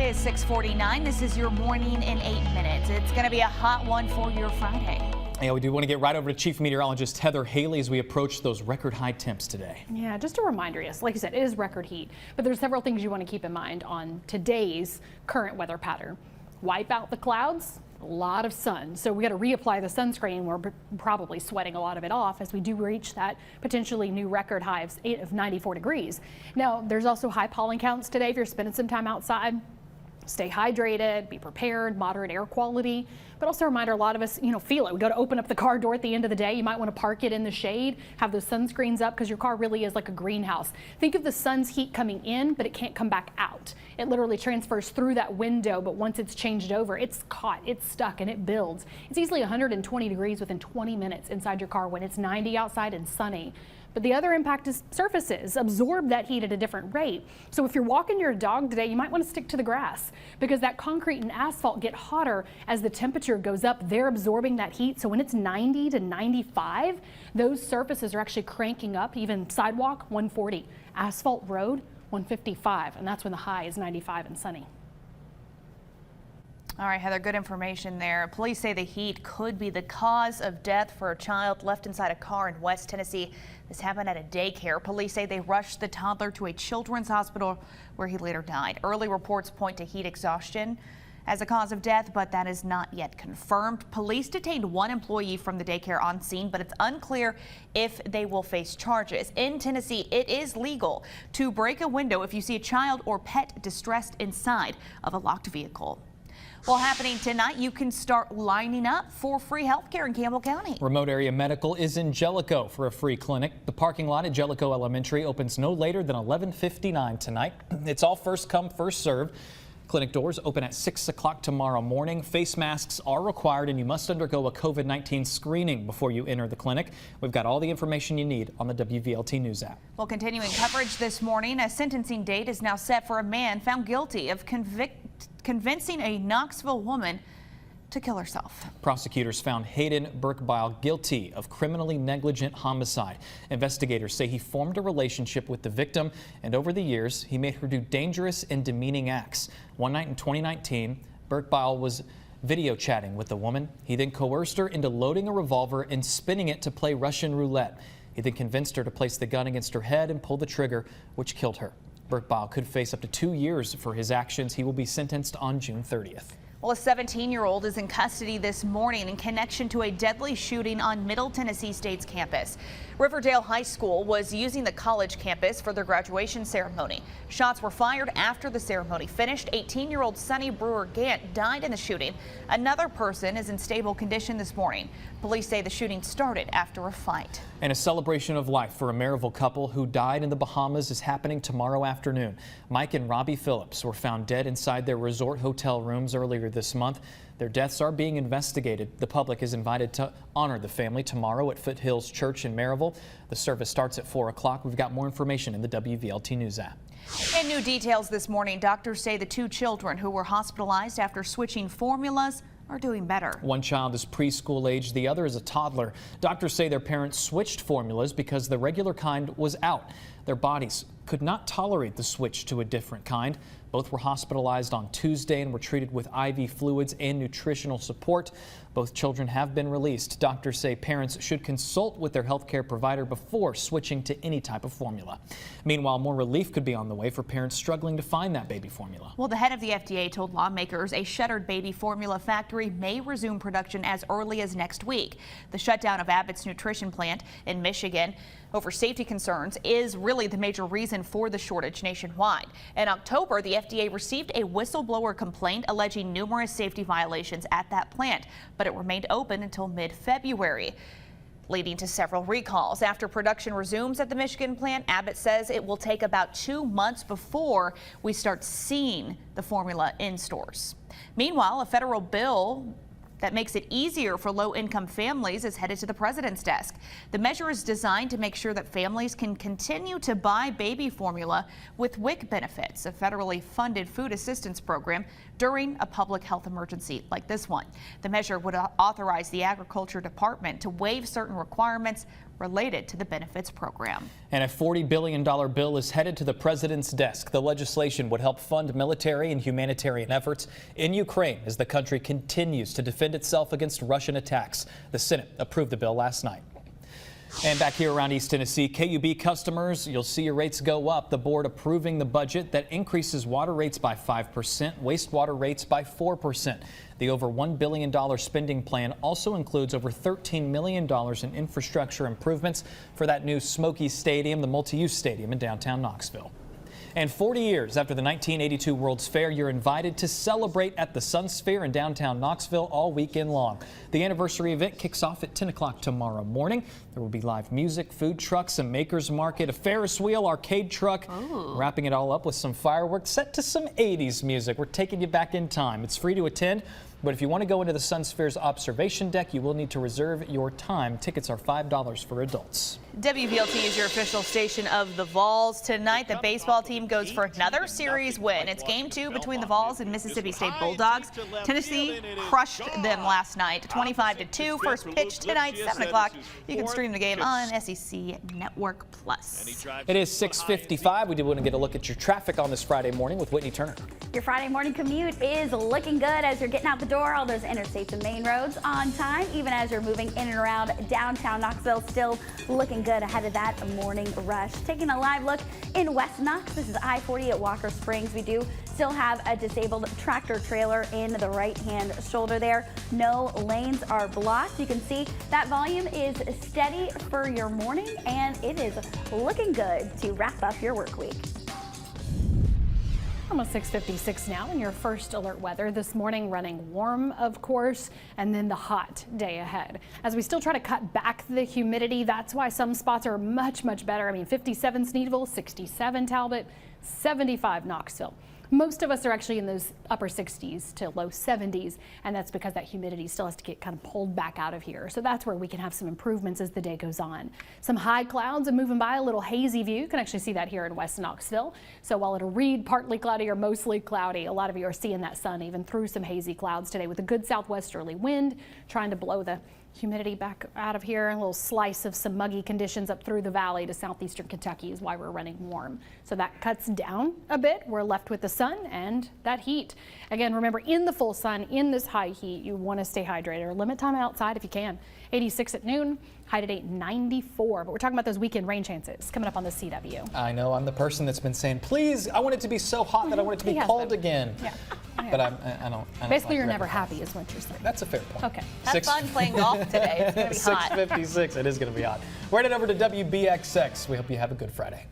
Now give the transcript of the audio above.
is 6:49. This is your morning in 8 minutes. It's going to be a hot one for your Friday. Yeah, we do want to get right over to Chief Meteorologist Heather Haley as we approach those record high temps today. Yeah, just a reminder, yes, like I said, it is record heat, but there's several things you want to keep in mind on today's current weather pattern. Wipe out the clouds, a lot of sun. So we got to reapply the sunscreen. We're probably sweating a lot of it off as we do reach that potentially new record high of 94 degrees. Now, there's also high pollen counts today if you're spending some time outside. Stay hydrated, be prepared, moderate air quality. But also a reminder, a lot of us, feel it. We go to open up the car door at the end of the day. You might want to park it in the shade, have those sunscreens up because your car really is like a greenhouse. Think of the sun's heat coming in, but it can't come back out. It literally transfers through that window, but once it's changed over, it's caught, it's stuck, and it builds. It's easily 120 degrees within 20 minutes inside your car when it's 90 outside and sunny. But the other impact is surfaces absorb that heat at a different rate. So if you're walking your dog today, you might want to stick to the grass because that concrete and asphalt get hotter as the temperature goes up. They're absorbing that heat. So when it's 90 to 95, those surfaces are actually cranking up. Even sidewalk 140, asphalt road 155, and that's when the high is 95 and sunny. All right, Heather, good information there. Police say the heat could be the cause of death for a child left inside a car in West Tennessee. This happened at a daycare. Police say they rushed the toddler to a children's hospital where he later died. Early reports point to heat exhaustion as a cause of death, but that is not yet confirmed. Police detained one employee from the daycare on scene, but it's unclear if they will face charges. In Tennessee, it is legal to break a window if you see a child or pet distressed inside of a locked vehicle. Well, happening tonight, you can start lining up for free health care in Campbell County. Remote Area Medical is in Jellicoe for a free clinic. The parking lot at Jellicoe Elementary opens no later than 11:59 tonight. It's all first come, first served. Clinic doors open at 6 o'clock tomorrow morning. Face masks are required and you must undergo a COVID-19 screening before you enter the clinic. We've got all the information you need on the WVLT News app. Well, continuing coverage this morning, a sentencing date is now set for a man found guilty of convincing a Knoxville woman to kill herself. Prosecutors found Hayden Burkbile guilty of criminally negligent homicide. Investigators say he formed a relationship with the victim, and over the years, he made her do dangerous and demeaning acts. One night in 2019, Burkbile was video chatting with the woman. He then coerced her into loading a revolver and spinning it to play Russian roulette. He then convinced her to place the gun against her head and pull the trigger, which killed her. Burkbile could face up to 2 years for his actions. He will be sentenced on June 30th. Well, a 17-year-old is in custody this morning in connection to a deadly shooting on Middle Tennessee State's campus. Riverdale High School was using the college campus for their graduation ceremony. Shots were fired after the ceremony finished. 18-year-old Sonny Brewer Gant died in the shooting. Another person is in stable condition this morning. Police say the shooting started after a fight. And a celebration of life for a Maryville couple who died in the Bahamas is happening tomorrow afternoon. Mike and Robbie Phillips were found dead inside their resort hotel rooms earlier this month. Their deaths are being investigated. The public is invited to honor the family tomorrow at Foothills Church in Maryville. The service starts at 4 o'clock. We've got more information in the WVLT News app. And new details this morning. Doctors say the two children who were hospitalized after switching formulas are doing better. One child is preschool age, the other is a toddler. Doctors say their parents switched formulas because the regular kind was out. Their bodies could not tolerate the switch to a different kind. Both were hospitalized on Tuesday and were treated with IV fluids and nutritional support. Both children have been released. Doctors say parents should consult with their healthcare provider before switching to any type of formula. Meanwhile, more relief could be on the way for parents struggling to find that baby formula. Well, the head of the FDA told lawmakers a shuttered baby formula factory may resume production as early as next week. The shutdown of Abbott's nutrition plant in Michigan over safety concerns is really the major reason for the shortage nationwide. In October, the FDA received a whistleblower complaint alleging numerous safety violations at that plant, but it remained open until mid-February, leading to several recalls. After production resumes at the Michigan plant, Abbott says it will take about 2 months before we start seeing the formula in stores. Meanwhile, a federal bill that makes it easier for low-income families is headed to the president's desk. The measure is designed to make sure that families can continue to buy baby formula with WIC benefits, a federally funded food assistance program, during a public health emergency like this one. The measure would authorize the Agriculture Department to waive certain requirements related to the benefits program. And a $40 billion bill is headed to the president's desk. The legislation would help fund military and humanitarian efforts in Ukraine as the country continues to defend itself against Russian attacks. The Senate approved the bill last night. And back here around East Tennessee, KUB customers, you'll see your rates go up. The board approving the budget that increases water rates by 5%, wastewater rates by 4%. The over $1 billion spending plan also includes over $13 million in infrastructure improvements for that new Smoky Stadium, the multi-use stadium in downtown Knoxville. And 40 years after the 1982 World's Fair, you're invited to celebrate at the Sun Sphere in downtown Knoxville all weekend long. The anniversary event kicks off at 10 o'clock tomorrow morning. There will be live music, food trucks, a maker's market, a Ferris wheel, arcade truck. Ooh. Wrapping it all up with some fireworks set to some 80s music. We're taking you back in time. It's free to attend, but if you want to go into the Sun Sphere's observation deck, you will need to reserve your time. Tickets are $5 for adults. WVLT is your official station of the Vols. Tonight, the baseball team goes for another series win. It's game 2 between the Vols and Mississippi State Bulldogs. Tennessee crushed them last night, 25-2. First pitch tonight, 7 o'clock. You can stream the game on SEC Network Plus. It is 6:55. We do want to get a look at your traffic on this Friday morning with Whitney Turner. Your Friday morning commute is looking good as you're getting out the door. All those interstates and main roads on time, even as you're moving in and around downtown Knoxville, still looking good ahead of that morning rush. Taking a live look in West Knox, this is I-40 at Walker Springs. We do still have a disabled tractor trailer in the right-hand shoulder there. No lanes are blocked. You can see that volume is steady for your morning, and it is looking good to wrap up your work week. Almost 6:56 now in your first alert weather this morning, running warm, of course, and then the hot day ahead. As we still try to cut back the humidity, that's why some spots are much better. I mean, 57 Sneedville, 67 Talbot, 75 Knoxville. Most of us are actually in those upper 60s to low 70s, and that's because that humidity still has to get kind of pulled back out of here. So that's where we can have some improvements as the day goes on. Some high clouds and moving by, a little hazy view. You can actually see that here in West Knoxville. So while it'll read partly cloudy or mostly cloudy, a lot of you are seeing that sun even through some hazy clouds today with a good southwesterly wind trying to blow the humidity back out of here. A little slice of some muggy conditions up through the valley to southeastern Kentucky is why we're running warm. So that cuts down a bit. We're left with the sun and that heat. Again, remember, in the full sun, in this high heat, you want to stay hydrated or limit time outside if you can. 86 at noon, high today 94. But we're talking about those weekend rain chances coming up on the CW. I know I'm the person that's been saying, please, I want it to be so hot that I want it to be cold again. Yeah. But I don't Basically, like you're never regular. happy is what you're saying. That's a fair point. Okay. Have fun playing golf today. It's going to be hot. 6:56. It is going to be hot. We're headed over to WBXX. We hope you have a good Friday.